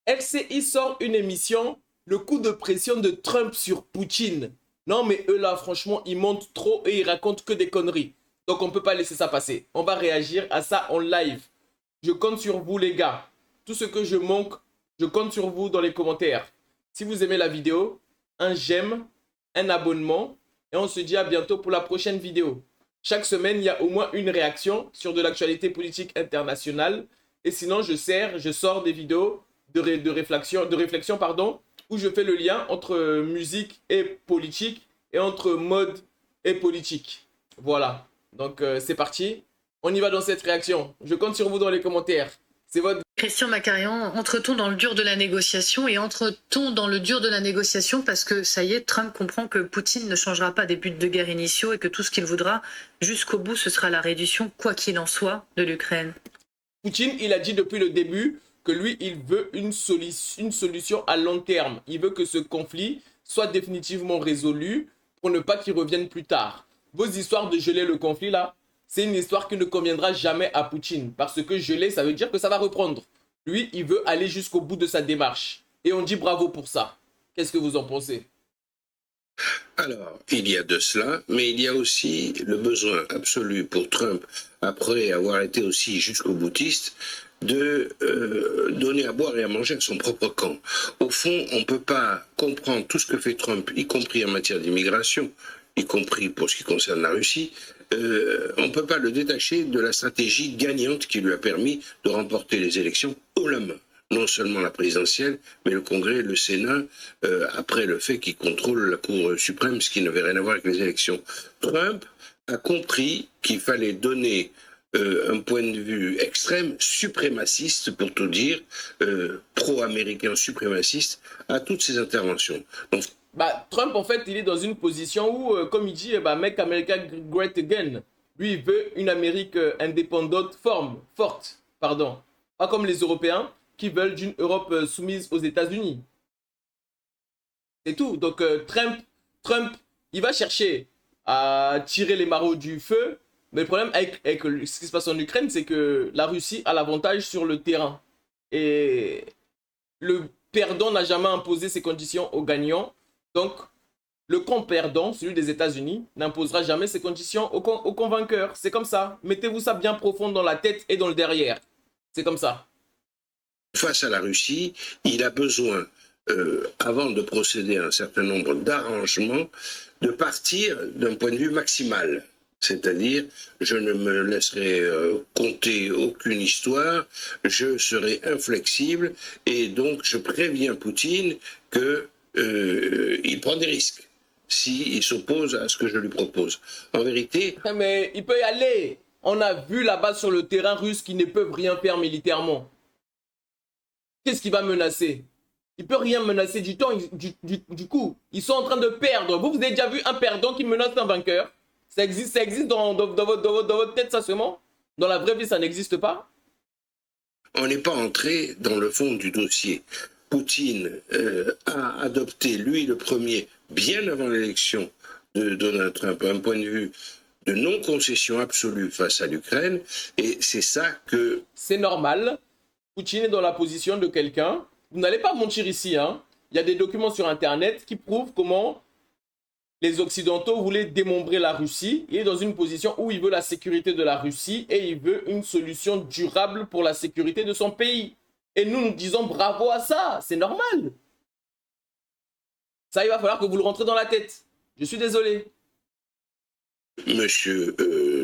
LCI sort une émission, le coup de pression de Trump sur Poutine. Non, mais eux là, franchement, ils montent trop et ils racontent que des conneries. Donc on ne peut pas laisser ça passer. On va réagir à ça en live. Je compte sur vous, les gars. Tout ce que je manque, je compte sur vous dans les commentaires. Si vous aimez la vidéo, un j'aime, un abonnement. Et on se dit à bientôt pour la prochaine vidéo. Chaque semaine, il y a au moins une réaction sur de l'actualité politique internationale. Et sinon, je sors des vidéos de réflexion, pardon, où je fais le lien entre musique et politique et entre mode et politique. Voilà. Donc, c'est parti. On y va dans cette réaction. Je compte sur vous dans les commentaires. C'est votre... Christian Macarian, entre-t-on dans le dur de la négociation et entre-t-on dans le dur de la négociation parce que ça y est, Trump comprend que Poutine ne changera pas des buts de guerre initiaux et que tout ce qu'il voudra jusqu'au bout, ce sera la réduction, quoi qu'il en soit, de l'Ukraine. Poutine, il a dit depuis le début que lui, il veut une solution à long terme. Il veut que ce conflit soit définitivement résolu pour ne pas qu'il revienne plus tard. Vos histoires de geler le conflit là, c'est une histoire qui ne conviendra jamais à Poutine. Parce que geler, ça veut dire que ça va reprendre. Lui, il veut aller jusqu'au bout de sa démarche. Et on dit bravo pour ça. Qu'est-ce que vous en pensez? Alors, il y a de cela, mais il y a aussi le besoin absolu pour Trump, après avoir été aussi jusqu'au boutiste, de donner à boire et à manger à son propre camp. Au fond, on ne peut pas comprendre tout ce que fait Trump, y compris en matière d'immigration, y compris pour ce qui concerne la Russie. On ne peut pas le détacher de la stratégie gagnante qui lui a permis de remporter les élections haut la main. Non seulement la présidentielle, mais le Congrès, le Sénat, après le fait qu'il contrôle la Cour suprême, ce qui n'avait rien à voir avec les élections. Trump a compris qu'il fallait donner un point de vue extrême, suprémaciste, pour tout dire, pro-américain suprémaciste, à toutes ces interventions. Donc, Trump, en fait, il est dans une position où, comme il dit, Make America Great Again. Lui, il veut une Amérique indépendante forte, pardon. Pas comme les Européens qui veulent d'une Europe soumise aux États-Unis. C'est tout. Donc, Trump, il va chercher à tirer les marteaux du feu. Mais le problème avec ce qui se passe en Ukraine, c'est que la Russie a l'avantage sur le terrain. Et le perdant n'a jamais imposé ses conditions aux gagnants. Donc, le camp perdant, celui des États-Unis, n'imposera jamais ses conditions aux convainqueurs. C'est comme ça. Mettez-vous ça bien profond dans la tête et dans le derrière. C'est comme ça. Face à la Russie, il a besoin, avant de procéder à un certain nombre d'arrangements, de partir d'un point de vue maximal. C'est-à-dire, je ne me laisserai compter aucune histoire, je serai inflexible, et donc je préviens Poutine qu'il prend des risques s'il s'oppose à ce que je lui propose. En vérité... Mais il peut y aller. On a vu là-bas sur le terrain russe qu'ils ne peuvent rien faire militairement. Qu'est-ce qui va menacer? Il ne peut rien menacer du temps. Du coup, ils sont en train de perdre. Vous avez déjà vu un perdant qui menace un vainqueur? Ça existe dans votre tête, ça seulement? Dans la vraie vie, ça n'existe pas? On n'est pas entré dans le fond du dossier. Poutine a adopté, lui le premier, bien avant l'élection de Donald Trump, un point de vue de non-concession absolue face à l'Ukraine, et c'est ça que... C'est normal. Poutine est dans la position de quelqu'un. Vous n'allez pas mentir ici, hein. Il y a des documents sur Internet qui prouvent comment les Occidentaux voulaient démembrer la Russie. Il est dans une position où il veut la sécurité de la Russie et il veut une solution durable pour la sécurité de son pays. Et nous disons bravo à ça, c'est normal. Ça, il va falloir que vous le rentrez dans la tête. Je suis désolé. Monsieur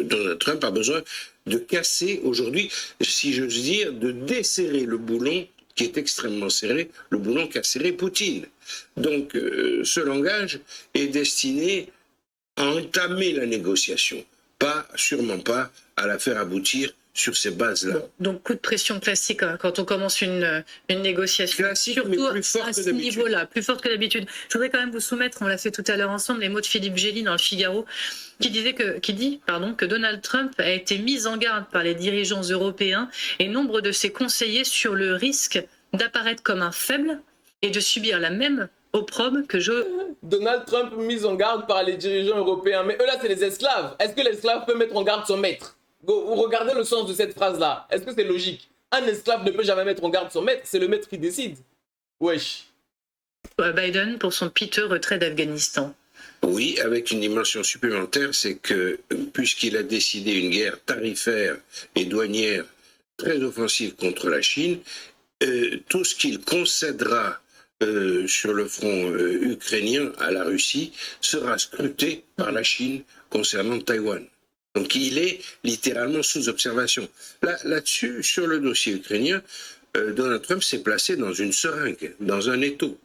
Donald Trump a besoin de casser aujourd'hui, si j'ose dire, de desserrer le boulon qui est extrêmement serré, le boulon qu'a serré Poutine. Donc ce langage est destiné à entamer la négociation, sûrement pas à la faire aboutir sur ces bases-là. Donc coup de pression classique quand on commence une négociation. Classique, surtout mais plus forte à que ce d'habitude. niveau-là, plus forte que d'habitude. Je voudrais quand même vous soumettre, on l'a fait tout à l'heure ensemble, les mots de Philippe Gély dans le Figaro, qui dit que Donald Trump a été mis en garde par les dirigeants européens et nombre de ses conseillers sur le risque d'apparaître comme un faible et de subir la même opprobre que Donald Trump mis en garde par les dirigeants européens. Mais eux là, c'est les esclaves. Est-ce que l'esclave peut mettre en garde son maître? Vous regardez le sens de cette phrase-là. Est-ce que c'est logique? Un esclave ne peut jamais mettre en garde son maître. C'est le maître qui décide. Wesh. Biden pour son piteux retrait d'Afghanistan. Oui, avec une dimension supplémentaire, c'est que puisqu'il a décidé une guerre tarifaire et douanière très offensive contre la Chine, tout ce qu'il concédera sur le front ukrainien à la Russie sera scruté par la Chine concernant Taïwan. Donc il est littéralement sous observation. Là-dessus, sur le dossier ukrainien, Donald Trump s'est placé dans une seringue, dans un étau.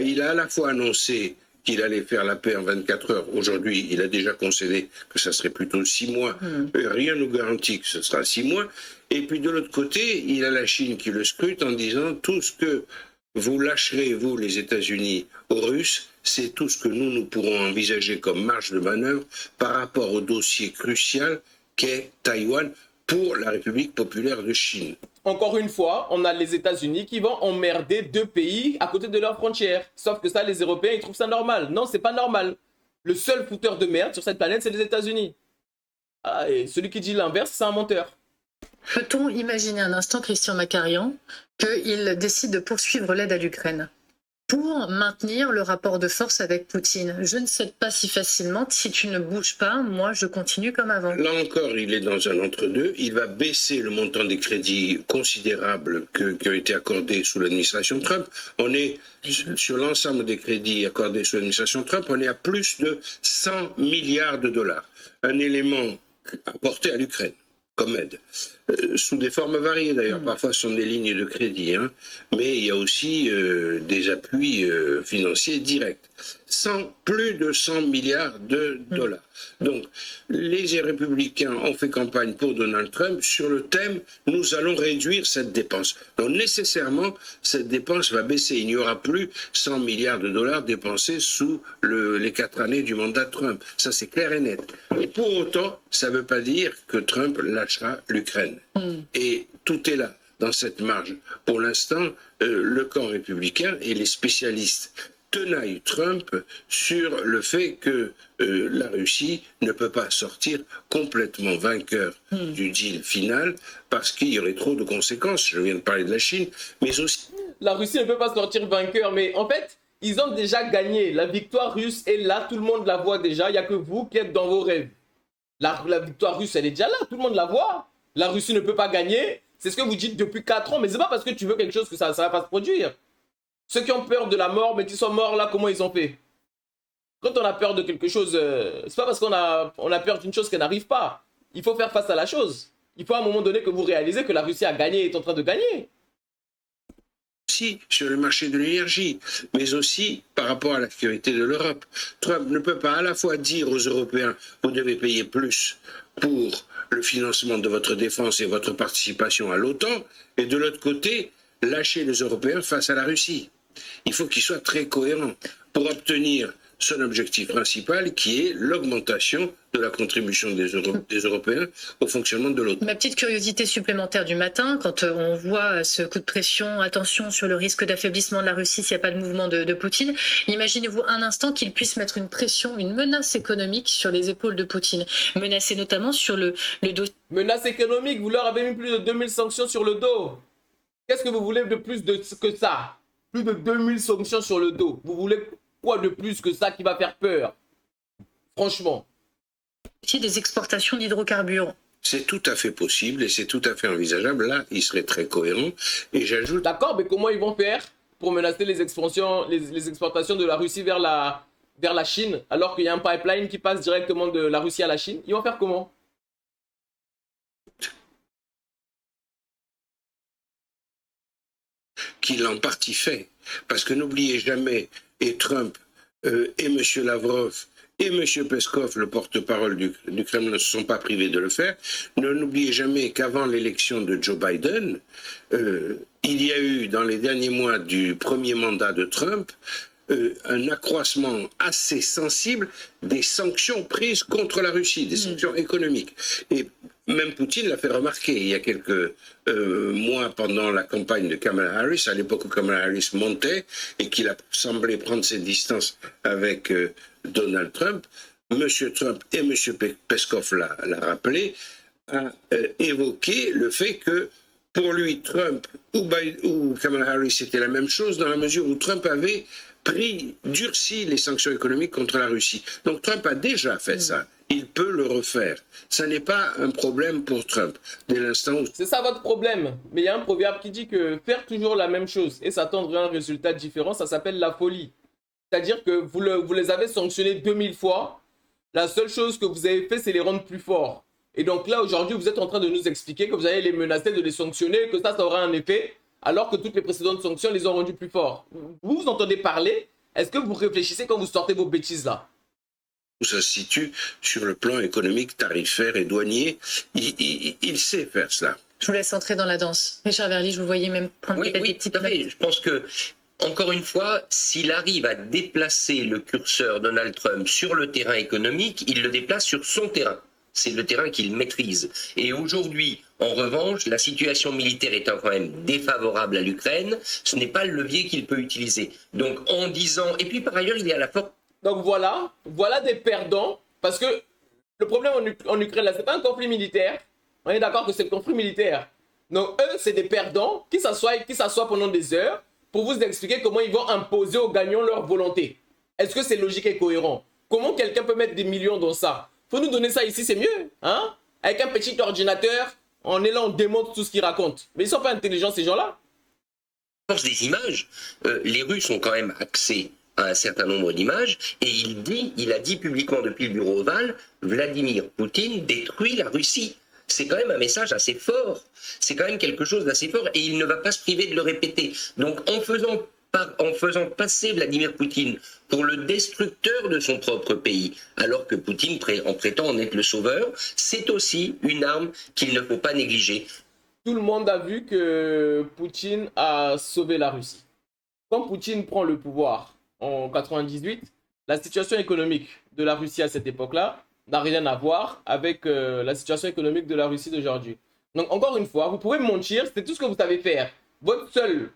Il a à la fois annoncé qu'il allait faire la paix en 24 heures. Aujourd'hui, il a déjà concédé que ça serait plutôt 6 mois. Rien ne nous garantit que ce sera 6 mois. Et puis de l'autre côté, il a la Chine qui le scrute en disant tout ce que vous lâcherez, vous, les États-Unis, aux Russes, c'est tout ce que nous pourrons envisager comme marge de manœuvre par rapport au dossier crucial qu'est Taïwan pour la République populaire de Chine. Encore une fois, on a les États-Unis qui vont emmerder 2 pays à côté de leurs frontières. Sauf que ça, les Européens, ils trouvent ça normal. Non, c'est pas normal. Le seul fouteur de merde sur cette planète, c'est les États-Unis. Ah, et celui qui dit l'inverse, c'est un menteur. Peut-on imaginer un instant, Christian Macarian, qu'il décide de poursuivre l'aide à l'Ukraine pour maintenir le rapport de force avec Poutine? Je ne cède pas si facilement. Si tu ne bouges pas, moi, je continue comme avant. Là encore, il est dans un entre-deux. Il va baisser le montant des crédits considérables qui ont été accordés sous l'administration Trump. On est, sur l'ensemble des crédits accordés sous l'administration Trump, on est à plus de 100 milliards de dollars. Un élément apporté à l'Ukraine comme aide, sous des formes variées d'ailleurs. Parfois ce sont des lignes de crédit, mais il y a aussi des appuis financiers directs. Plus de 100 milliards de dollars. Donc les républicains ont fait campagne pour Donald Trump sur le thème « Nous allons réduire cette dépense ». Donc nécessairement, cette dépense va baisser. Il n'y aura plus 100 milliards de dollars dépensés sous les 4 années du mandat de Trump. Ça, c'est clair et net. Et pour autant, ça ne veut pas dire que Trump lâchera l'Ukraine. Et tout est là, dans cette marge. Pour l'instant, le camp républicain et les spécialistes tenaillent Trump sur le fait que la Russie ne peut pas sortir complètement vainqueur du deal final parce qu'il y aurait trop de conséquences. Je viens de parler de la Chine, mais aussi... La Russie ne peut pas sortir vainqueur, mais en fait, ils ont déjà gagné. La victoire russe est là, tout le monde la voit déjà. Il n'y a que vous qui êtes dans vos rêves. La victoire russe, elle est déjà là, tout le monde la voit. La Russie ne peut pas gagner. C'est ce que vous dites depuis 4 ans, mais c'est pas parce que tu veux quelque chose que ça ne va pas se produire. Ceux qui ont peur de la mort, mais qui sont morts là, comment ils ont fait? Quand on a peur de quelque chose, c'est pas parce qu'on a peur d'une chose qu'elle n'arrive pas. Il faut faire face à la chose. Il faut à un moment donné que vous réalisez que la Russie a gagné et est en train de gagner. Aussi sur le marché de l'énergie, mais aussi par rapport à la sécurité de l'Europe. Trump ne peut pas à la fois dire aux Européens « vous devez payer plus pour le financement de votre défense et votre participation à l'OTAN » et de l'autre côté, lâcher les Européens face à la Russie. Il faut qu'il soit très cohérent pour obtenir son objectif principal qui est l'augmentation de la contribution des Européens au fonctionnement de l'OTAN. Ma petite curiosité supplémentaire du matin, quand on voit ce coup de pression, attention sur le risque d'affaiblissement de la Russie s'il n'y a pas de mouvement de Poutine, imaginez-vous un instant qu'il puisse mettre une pression, une menace économique sur les épaules de Poutine, menacer notamment sur le dos. Menace économique, vous leur avez mis plus de 2000 sanctions sur le dos. Qu'est-ce que vous voulez de plus que ça? Plus de 2000 sanctions sur le dos. Vous voulez quoi de plus que ça qui va faire peur? Franchement. Des exportations d'hydrocarbures. C'est tout à fait possible et c'est tout à fait envisageable. Là, il serait très cohérent. Et j'ajoute... D'accord, mais comment ils vont faire pour menacer les exportations de la Russie vers la Chine, alors qu'il y a un pipeline qui passe directement de la Russie à la Chine? Ils vont faire comment? Qu'il en partie fait. Parce que n'oubliez jamais, et Trump et M. Lavrov et M. Peskov, le porte-parole du Kremlin, ne se sont pas privés de le faire. N'oubliez jamais qu'avant l'élection de Joe Biden, il y a eu dans les derniers mois du premier mandat de Trump un accroissement assez sensible des sanctions prises contre la Russie, des sanctions économiques. Et même Poutine l'a fait remarquer il y a quelques mois pendant la campagne de Kamala Harris, à l'époque où Kamala Harris montait et qu'il a semblé prendre ses distances avec Donald Trump. M. Trump et M. Peskov l'a rappelé, a évoqué le fait que Pour lui, Trump ou Kamala Harris, c'était la même chose dans la mesure où Trump avait durci les sanctions économiques contre la Russie. Donc Trump a déjà fait ça. Il peut le refaire. Ça n'est pas un problème pour Trump. Dès l'instant où... C'est ça votre problème. Mais il y a un proverbe qui dit que faire toujours la même chose et s'attendre à un résultat différent, ça s'appelle la folie. C'est-à-dire que vous les avez sanctionnés 2000 fois. La seule chose que vous avez fait, c'est les rendre plus forts. Et donc là, aujourd'hui, vous êtes en train de nous expliquer que vous allez les menacer de les sanctionner, que ça aura un effet, alors que toutes les précédentes sanctions les ont rendus plus forts. Vous entendez parler? Est-ce que vous réfléchissez quand vous sortez vos bêtises là? Ça se situe sur le plan économique, tarifaire et douanier. Il sait faire cela. Je vous laisse entrer dans la danse. Richard Verly, je vous voyais même prendre quelques petites notes. Je pense que, encore une fois, s'il arrive à déplacer le curseur Donald Trump sur le terrain économique, il le déplace sur son terrain. C'est le terrain qu'il maîtrise. Et aujourd'hui, en revanche, la situation militaire étant quand même défavorable à l'Ukraine, ce n'est pas le levier qu'il peut utiliser. Donc en disant... Et puis par ailleurs, il est à la force... Donc voilà des perdants, parce que le problème en Ukraine, là, c'est pas un conflit militaire. On est d'accord que c'est le conflit militaire. Donc eux, c'est des perdants qui s'assoient pendant des heures pour vous expliquer comment ils vont imposer aux gagnants leur volonté. Est-ce que c'est logique et cohérent? Comment quelqu'un peut mettre des millions dans ça? Faut nous donner ça ici, c'est mieux, hein? Avec un petit ordinateur, on est là, on démontre tout ce qu'ils racontent. Mais ils sont pas intelligents, ces gens-là. Force des images, les Russes ont quand même accès à un certain nombre d'images, et il a dit publiquement depuis le bureau ovale, Vladimir Poutine détruit la Russie. C'est quand même un message assez fort. C'est quand même quelque chose d'assez fort, et il ne va pas se priver de le répéter. Donc en faisant passer Vladimir Poutine pour le destructeur de son propre pays, alors que Poutine en prétend en être le sauveur, c'est aussi une arme qu'il ne faut pas négliger. Tout le monde a vu que Poutine a sauvé la Russie. Quand Poutine prend le pouvoir en 98, la situation économique de la Russie à cette époque-là n'a rien à voir avec la situation économique de la Russie d'aujourd'hui. Donc encore une fois, vous pouvez mentir, c'est tout ce que vous savez faire. Votre seule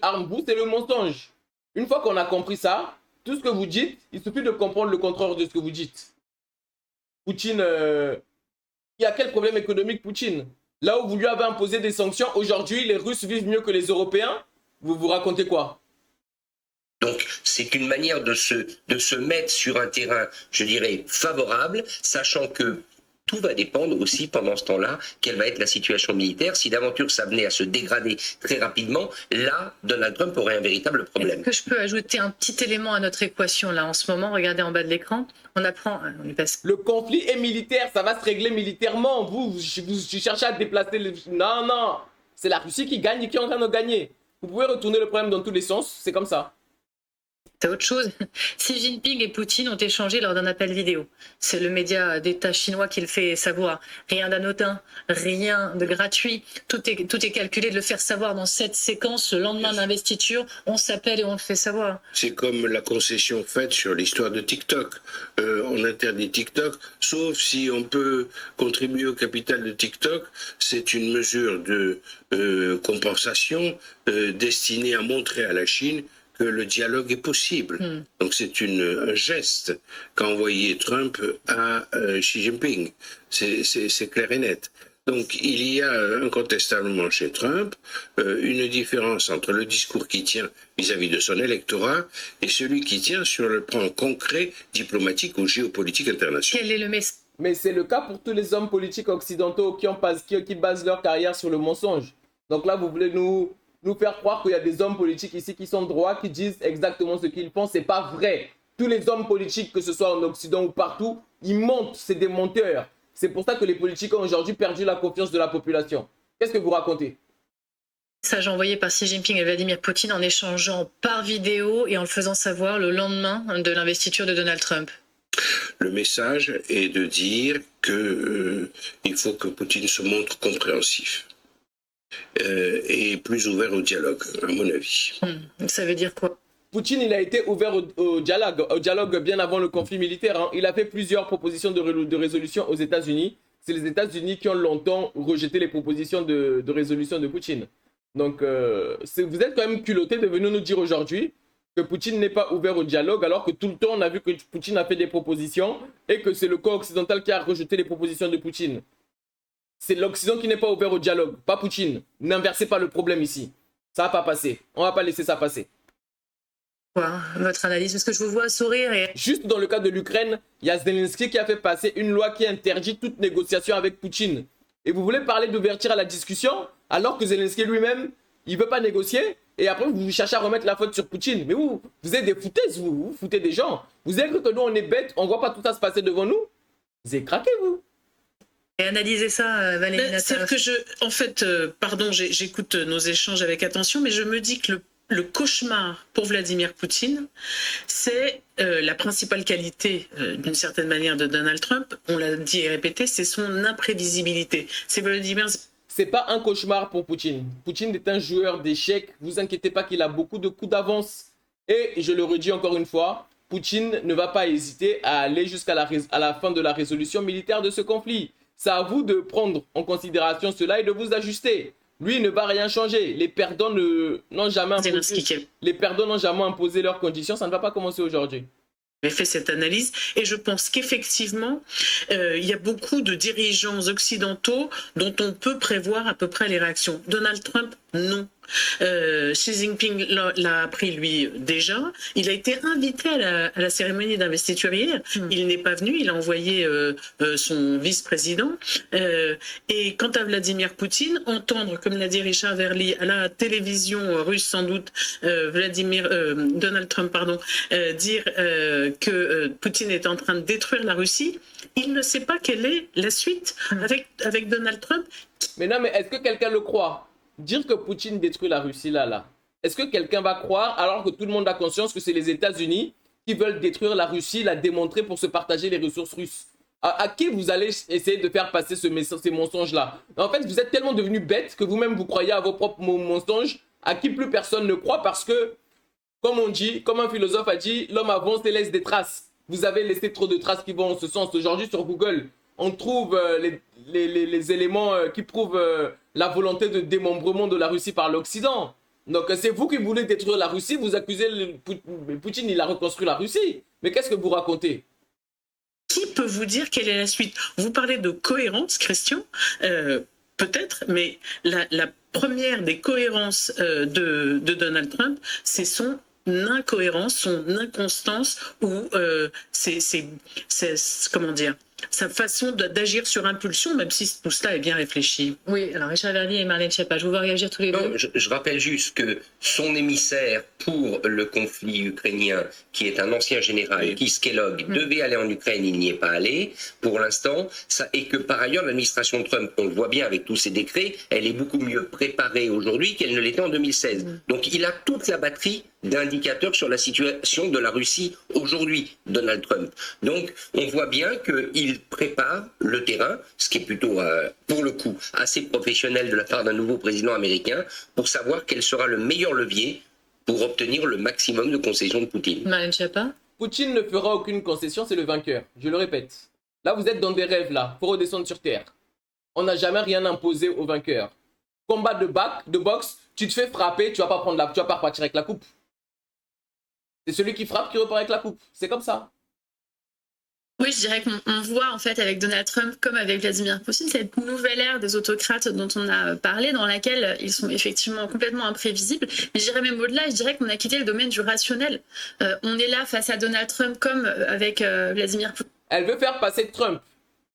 arme, vous, c'est le mensonge. Une fois qu'on a compris ça, tout ce que vous dites, il suffit de comprendre le contraire de ce que vous dites. Poutine, il y a quel problème économique, Poutine? Là où vous lui avez imposé des sanctions, aujourd'hui, les Russes vivent mieux que les Européens. Vous vous racontez quoi? Donc, c'est une manière de se mettre sur un terrain, je dirais, favorable, sachant que tout va dépendre aussi, pendant ce temps-là, quelle va être la situation militaire. Si d'aventure ça venait à se dégrader très rapidement, là, Donald Trump aurait un véritable problème. Est-ce que je peux ajouter un petit élément à notre équation, là, en ce moment? Regardez en bas de l'écran. On apprend... Le conflit est militaire, ça va se régler militairement. Vous cherchez à déplacer... Non. C'est la Russie qui gagne et qui est en train de gagner. Vous pouvez retourner le problème dans tous les sens, c'est comme ça. C'est autre chose. Xi Jinping et Poutine ont échangé lors d'un appel vidéo. C'est le média d'État chinois qui le fait savoir. Rien d'anodin, rien de gratuit. Tout est calculé de le faire savoir dans cette séquence. Le lendemain d'investiture, on s'appelle et on le fait savoir. C'est comme la concession faite sur l'histoire de TikTok. On interdit TikTok, sauf si on peut contribuer au capital de TikTok. C'est une mesure de compensation destinée à montrer à la Chine que le dialogue est possible. Donc c'est un geste qu'a envoyé Trump à Xi Jinping. C'est clair et net. Donc il y a incontestablement chez Trump une différence entre le discours qu'il tient vis-à-vis de son électorat et celui qu'il tient sur le plan concret, diplomatique ou géopolitique international. Quel est le message? Mais c'est le cas pour tous les hommes politiques occidentaux qui basent leur carrière sur le mensonge. Donc là, vous voulez nous faire croire qu'il y a des hommes politiques ici qui sont droits, qui disent exactement ce qu'ils pensent. C'est pas vrai. Tous les hommes politiques, que ce soit en Occident ou partout, ils mentent, c'est des menteurs. C'est pour ça que les politiques ont aujourd'hui perdu la confiance de la population. Qu'est-ce que vous racontez? Message envoyé par Xi Jinping et Vladimir Poutine en échangeant par vidéo et en le faisant savoir le lendemain de l'investiture de Donald Trump. Le message est de dire qu'il faut que Poutine se montre compréhensif. Et plus ouvert au dialogue, à mon avis. Ça veut dire quoi? Poutine, il a été ouvert au dialogue bien avant le conflit militaire. Hein. Il a fait plusieurs propositions de résolution aux États-Unis. C'est les États-Unis qui ont longtemps rejeté les propositions de résolution de Poutine. Donc, vous êtes quand même culottés de venir nous dire aujourd'hui que Poutine n'est pas ouvert au dialogue, alors que tout le temps, on a vu que Poutine a fait des propositions et que c'est le camp occidental qui a rejeté les propositions de Poutine. C'est l'Occident qui n'est pas ouvert au dialogue, pas Poutine. N'inversez pas le problème ici. Ça va pas passer. On va pas laisser ça passer. Quoi, votre analyse? Parce que je vous vois sourire et... Juste dans le cas de l'Ukraine, il y a Zelensky qui a fait passer une loi qui interdit toute négociation avec Poutine. Et vous voulez parler d'ouverture à la discussion alors que Zelensky lui-même, il veut pas négocier et après vous cherchez à remettre la faute sur Poutine. Mais vous êtes des foutaises, vous foutez des gens. Vous avez cru que nous on est bêtes, on voit pas tout ça se passer devant nous? Vous avez craqué, vous? Et analysez ça, Valérie C'est que en fait, pardon, j'écoute nos échanges avec attention, mais je me dis que le cauchemar pour Vladimir Poutine, c'est la principale qualité, d'une certaine manière, de Donald Trump, on l'a dit et répété, c'est son imprévisibilité. C'est Vladimir... C'est pas un cauchemar pour Poutine. Poutine est un joueur d'échecs. Vous inquiétez pas qu'il a beaucoup de coups d'avance. Et je le redis encore une fois, Poutine ne va pas hésiter à aller jusqu'à la fin de la résolution militaire de ce conflit. C'est à vous de prendre en considération cela et de vous ajuster. Lui ne va rien changer. Les perdants n'ont jamais imposé leurs conditions. Ça ne va pas commencer aujourd'hui. J'ai fait cette analyse et je pense qu'effectivement, il y a beaucoup de dirigeants occidentaux dont on peut prévoir à peu près les réactions. Donald Trump, non. Xi Jinping l'a appris lui déjà. Il a été invité à la cérémonie d'investiture hier. Il n'est pas venu, il a envoyé son vice-président. Et quant à Vladimir Poutine, entendre, comme l'a dit Richard Verly, à la télévision russe sans doute, Donald Trump dire que Poutine est en train de détruire la Russie, il ne sait pas quelle est la suite avec Donald Trump. Mais non, mais est-ce que quelqu'un le croit? Dire que Poutine détruit la Russie là, est-ce que quelqu'un va croire alors que tout le monde a conscience que c'est les États-Unis qui veulent détruire la Russie, la démontrer pour se partager les ressources russes? À qui vous allez essayer de faire passer ces mensonges-là? En fait, vous êtes tellement devenus bêtes que vous-même vous croyez à vos propres mensonges à qui plus personne ne croit parce que, comme on dit, comme un philosophe a dit, l'homme avance et laisse des traces. Vous avez laissé trop de traces qui vont en ce sens. Aujourd'hui, sur Google, on trouve les éléments qui prouvent la volonté de démembrement de la Russie par l'Occident. Donc c'est vous qui voulez détruire la Russie, vous accusez Poutine, il a reconstruit la Russie. Mais qu'est-ce que vous racontez? Qui peut vous dire quelle est la suite? Vous parlez de cohérence, Christian, peut-être, mais la première des cohérences de Donald Trump, c'est son incohérence, son inconstance ou comment dire, sa façon d'agir sur impulsion, même si tout cela est bien réfléchi. Oui, alors Richard Verly et Marlène Schiappa, je vous vois réagir tous les deux. Je rappelle juste que son émissaire pour le conflit ukrainien, qui est un ancien général, Keith Kellogg, devait aller en Ukraine, il n'y est pas allé pour l'instant, et que par ailleurs l'administration Trump, on le voit bien avec tous ses décrets, elle est beaucoup mieux préparée aujourd'hui qu'elle ne l'était en 2016. Donc il a toute la batterie d'indicateurs sur la situation de la Russie aujourd'hui, Donald Trump. Donc on voit bien qu'il prépare le terrain, ce qui est plutôt, pour le coup, assez professionnel de la part d'un nouveau président américain, pour savoir quel sera le meilleur levier pour obtenir le maximum de concessions de Poutine. Marlène Schiappa. Poutine ne fera aucune concession, c'est le vainqueur. Je le répète. Là, vous êtes dans des rêves, là. Faut redescendre sur terre. On n'a jamais rien imposé au vainqueur. Combat de boxe, tu te fais frapper, tu vas pas repartir avec la coupe. C'est celui qui frappe qui repart avec la coupe. C'est comme ça. Oui, je dirais qu'on voit en fait avec Donald Trump comme avec Vladimir Poutine cette nouvelle ère des autocrates dont on a parlé, dans laquelle ils sont effectivement complètement imprévisibles. Mais je dirais même au-delà, je dirais qu'on a quitté le domaine du rationnel. On est là face à Donald Trump comme avec Vladimir Poutine. Elle veut faire passer Trump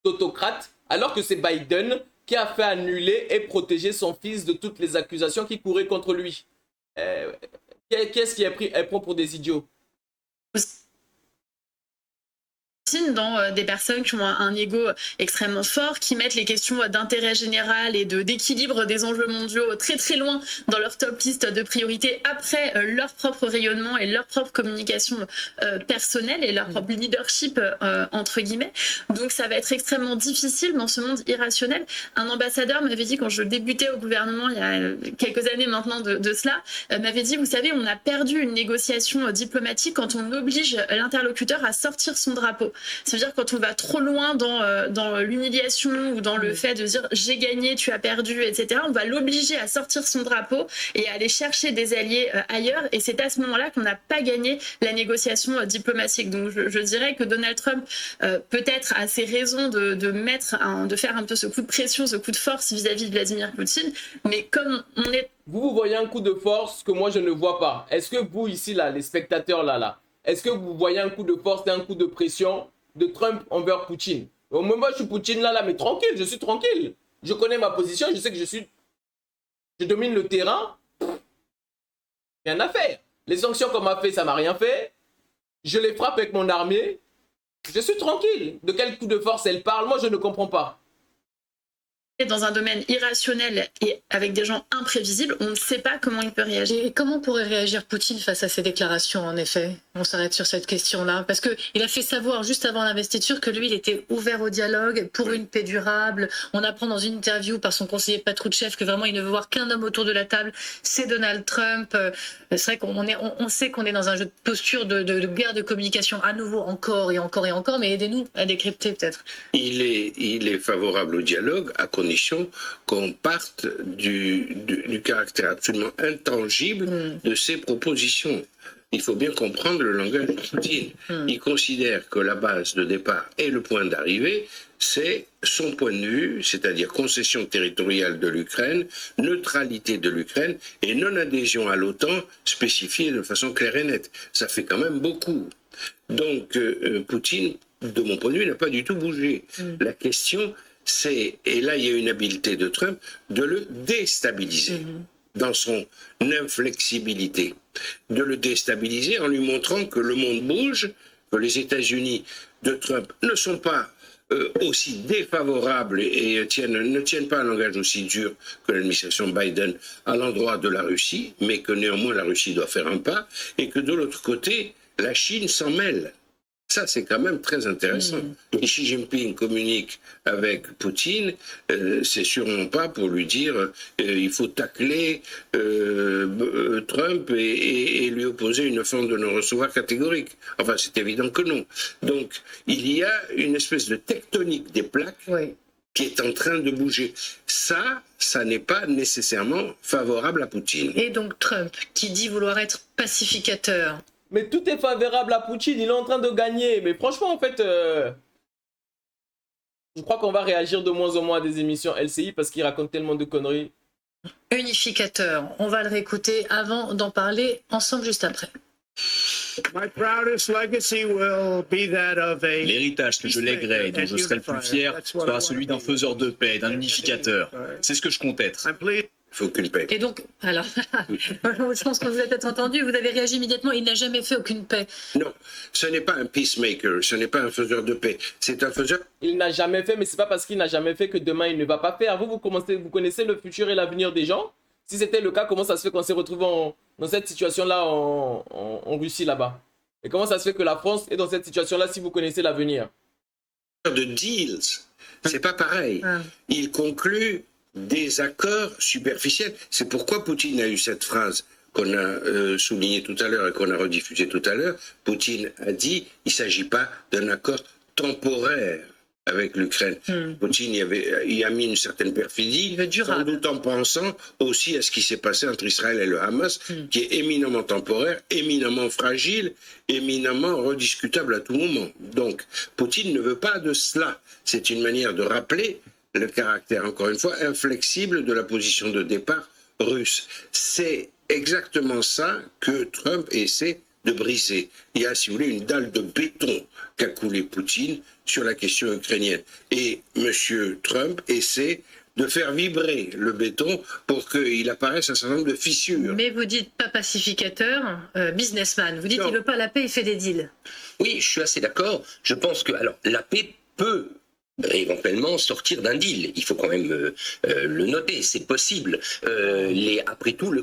d'autocrate alors que c'est Biden qui a fait annuler et protéger son fils de toutes les accusations qui couraient contre lui. Qu'est-ce qui est prend pour des idiots? Dans des personnes qui ont un ego extrêmement fort, qui mettent les questions d'intérêt général et d'équilibre des enjeux mondiaux très très loin dans leur top liste de priorités après leur propre rayonnement et leur propre communication personnelle et leur propre leadership entre guillemets. Donc ça va être extrêmement difficile dans ce monde irrationnel. Un ambassadeur m'avait dit quand je débutais au gouvernement il y a quelques années maintenant de cela, m'avait dit, vous savez, on a perdu une négociation diplomatique quand on oblige l'interlocuteur à sortir son drapeau. Ça veut dire quand on va trop loin dans l'humiliation ou dans le fait de dire j'ai gagné, tu as perdu, etc., on va l'obliger à sortir son drapeau et à aller chercher des alliés ailleurs. Et c'est à ce moment-là qu'on n'a pas gagné la négociation diplomatique. Donc je dirais que Donald Trump peut-être a ses raisons de faire un peu ce coup de pression, ce coup de force vis-à-vis de Vladimir Poutine. Mais comme on est... Vous voyez un coup de force que moi je ne vois pas. Est-ce que vous ici, là, les spectateurs là, est-ce que vous voyez un coup de force et un coup de pression de Trump envers Poutine? Moi je suis Poutine là, mais tranquille, je suis tranquille. Je connais ma position, je sais que je domine le terrain. Rien à faire. Les sanctions qu'on m'a fait, ça m'a rien fait. Je les frappe avec mon armée. Je suis tranquille. De quel coup de force elle parle? Moi je ne comprends pas. Dans un domaine irrationnel et avec des gens imprévisibles, on ne sait pas comment il peut réagir. Et comment pourrait réagir Poutine face à ces déclarations, en effet? On s'arrête sur cette question-là. Parce qu'il a fait savoir juste avant l'investiture que lui, il était ouvert au dialogue pour une paix durable. On apprend dans une interview par son conseiller Patrouchev que vraiment, il ne veut voir qu'un homme autour de la table, c'est Donald Trump. C'est vrai qu'on sait qu'on est dans un jeu de posture de guerre de communication à nouveau, encore et encore et encore, mais aidez-nous à décrypter peut-être. Il est favorable au dialogue à condition qu'on parte du caractère absolument intangible de ses propositions. Il faut bien comprendre le langage de Poutine. Il considère que la base de départ et le point d'arrivée, c'est son point de vue, c'est-à-dire concession territoriale de l'Ukraine, neutralité de l'Ukraine et non-adhésion à l'OTAN spécifiée de façon claire et nette. Ça fait quand même beaucoup. Donc Poutine, de mon point de vue, n'a pas du tout bougé. La question, c'est, et là il y a une habileté de Trump, de le déstabiliser dans son inflexibilité, de le déstabiliser en lui montrant que le monde bouge, que les États-Unis de Trump ne sont pas aussi défavorables et ne tiennent pas un langage aussi dur que l'administration Biden à l'endroit de la Russie, mais que néanmoins la Russie doit faire un pas, et que de l'autre côté, la Chine s'en mêle. Ça, c'est quand même très intéressant. Et Xi Jinping communique avec Poutine, c'est sûrement pas pour lui dire il faut tacler Trump et lui opposer une forme de non-recevoir catégorique. Enfin, c'est évident que non. Donc, il y a une espèce de tectonique des plaques qui est en train de bouger. Ça n'est pas nécessairement favorable à Poutine. Et donc Trump, qui dit vouloir être pacificateur. Mais tout est favorable à Poutine, il est en train de gagner. Mais franchement, en fait, je crois qu'on va réagir de moins en moins à des émissions LCI parce qu'il raconte tellement de conneries. Unificateur, on va le réécouter avant d'en parler ensemble juste après. L'héritage que je lèguerai et dont je serai le plus fier sera celui d'un faiseur de paix, d'un unificateur. C'est ce que je compte être. Il faut aucune paix. Et donc, alors, je pense que vous avez peut-être entendu, vous avez réagi immédiatement, il n'a jamais fait aucune paix. Non, ce n'est pas un peacemaker, ce n'est pas un faiseur de paix, c'est un faiseur... Il n'a jamais fait, mais c'est pas parce qu'il n'a jamais fait que demain il ne va pas faire. Vous connaissez le futur et l'avenir des gens? Si c'était le cas, comment ça se fait qu'on s'est retrouvé dans cette situation-là en Russie là-bas? Et comment ça se fait que la France est dans cette situation-là si vous connaissez l'avenir? De deals, c'est pas pareil. Il conclut des accords superficiels. C'est pourquoi Poutine a eu cette phrase qu'on a soulignée tout à l'heure et qu'on a rediffusée tout à l'heure. Poutine a dit il ne s'agit pas d'un accord temporaire avec l'Ukraine. Poutine y a mis une certaine perfidie, sans doute en pensant aussi à ce qui s'est passé entre Israël et le Hamas, qui est éminemment temporaire, éminemment fragile, éminemment rediscutable à tout moment. Donc, Poutine ne veut pas de cela. C'est une manière de rappeler le caractère, encore une fois, inflexible de la position de départ russe. C'est exactement ça que Trump essaie de briser. Il y a, si vous voulez, une dalle de béton qu'a coulé Poutine sur la question ukrainienne. Et M. Trump essaie de faire vibrer le béton pour qu'il apparaisse un certain nombre de fissures. Mais vous dites pas pacificateur, businessman. Vous dites qu'il veut pas la paix, il fait des deals. Oui, je suis assez d'accord. Je pense que alors la paix peut éventuellement sortir d'un deal. Il faut quand même le noter, c'est possible. Après tout,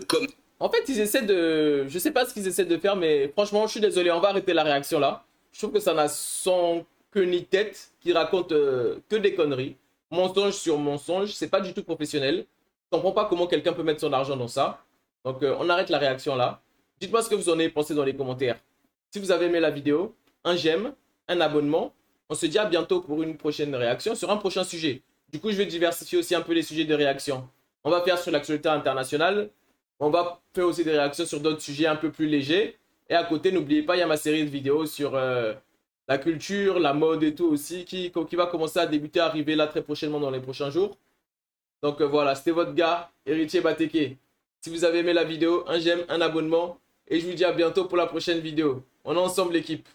En fait, ils essaient de... Je sais pas ce qu'ils essaient de faire, mais franchement, je suis désolé, on va arrêter la réaction là. Je trouve que ça n'a sans queue ni tête, qui raconte que des conneries. Mensonge sur mensonge, c'est pas du tout professionnel. Je comprends pas comment quelqu'un peut mettre son argent dans ça. Donc, on arrête la réaction là. Dites-moi ce que vous en avez pensé dans les commentaires. Si vous avez aimé la vidéo, un j'aime, un abonnement. On se dit à bientôt pour une prochaine réaction sur un prochain sujet. Du coup, je vais diversifier aussi un peu les sujets de réaction. On va faire sur l'actualité internationale. On va faire aussi des réactions sur d'autres sujets un peu plus légers. Et à côté, n'oubliez pas, il y a ma série de vidéos sur la culture, la mode et tout aussi qui va commencer à débuter, à arriver là très prochainement dans les prochains jours. Donc voilà, c'était votre gars, Héritier Bateke. Si vous avez aimé la vidéo, un j'aime, un abonnement. Et je vous dis à bientôt pour la prochaine vidéo. On est ensemble l'équipe.